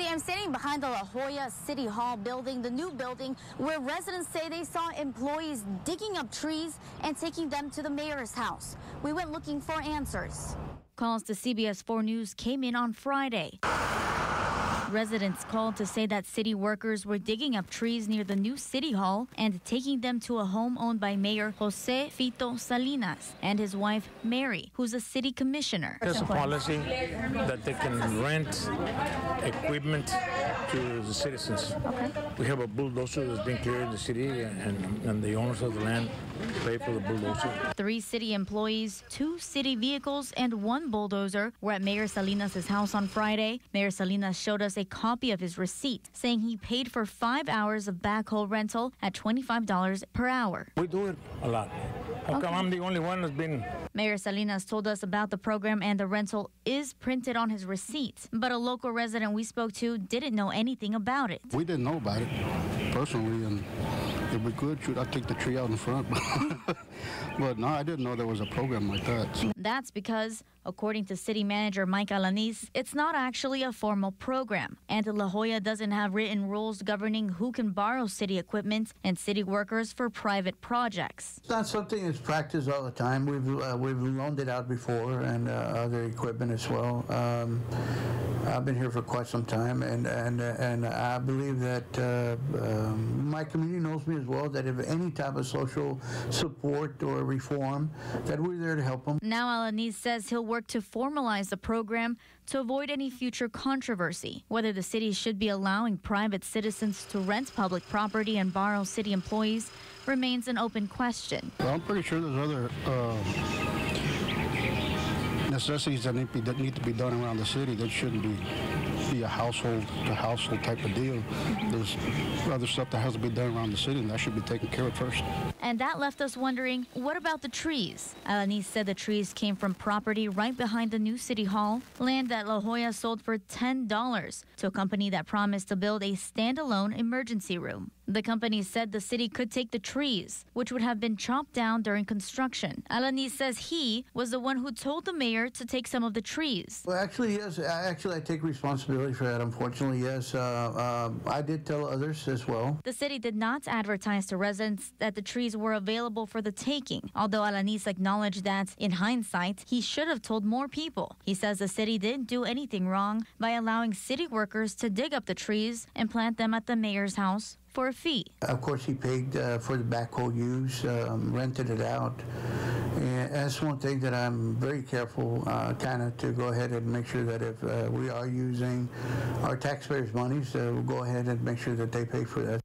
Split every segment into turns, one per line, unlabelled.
See, I'm standing behind the La Joya City Hall building, the new building where residents say they saw employees digging up trees and taking them to the mayor's house. We went looking for answers. Calls to CBS 4 News came in on Friday. Residents called to say that city workers were digging up trees near the new city hall and taking them to a home owned by Mayor Jose Fito Salinas and his wife Mary, who's a city commissioner.
There's a policy that they can rent equipment to the citizens.
Okay.
We have a bulldozer that's been cleared in the city, and the owners of the land pay for the bulldozer.
3 city employees, 2 city vehicles, and 1 bulldozer were at Mayor Salinas' house on Friday. Mayor Salinas showed us a copy of his receipt, saying he paid for 5 hours of backhoe rental at $25 per hour.
We do it a lot. How come I'm the only one that's been...
Mayor Salinas told us about the program, and the rental is printed on his receipt. But a local resident we spoke to didn't know anything about it.
We didn't know about it personally, and if we could, should I take the tree out in front? But no, I didn't know there was a program like that. So.
That's because, according to city manager Mike Alanis, it's not actually a formal program, and La Joya doesn't have written rules governing who can borrow city equipment and city workers for private projects.
It's not something that's practiced all the time. We've loaned it out before, and other equipment as well. I've been here for quite some time, and I believe that my community knows me as well, that if any type of social support or reform, that we're there to help them.
Now Alanis says he'll work to formalize the program to avoid any future controversy. Whether the city should be allowing private citizens to rent public property and borrow city employees remains an open question.
Well, I'm pretty sure there's other necessities that need to be done around the city that shouldn't be a household to household type of deal. There's other stuff that has to be done around the city, and that should be taken care of first.
And that left us wondering, what about the trees? Alanis said the trees came from property right behind the new city hall, land that La Joya sold for $10 to a company that promised to build a standalone emergency room. The company said the city could take the trees, which would have been chopped down during construction. Alanis says he was the one who told the mayor to take some of the trees.
Well, actually, yes. Actually, I take responsibility for that, unfortunately, yes. I did tell others as well.
The city did not advertise to residents that the trees were available for the taking, although Alanis acknowledged that, in hindsight, he should have told more people. He says the city didn't do anything wrong by allowing city workers to dig up the trees and plant them at the mayor's house for a fee.
Of course, he paid for the backhoe use, rented it out. And that's one thing that I'm very careful kind of to go ahead and make sure that if we are using our taxpayers' monies, we'll go ahead and make sure that they pay for that.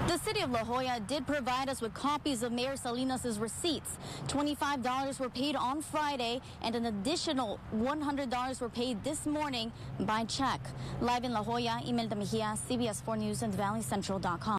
The city of La Joya did provide us with copies of Mayor Salinas' receipts. $25 were paid on Friday, and an additional $100 were paid this morning by check. Live in La Joya, Imelda Mejia, CBS 4 News and ValleyCentral.com.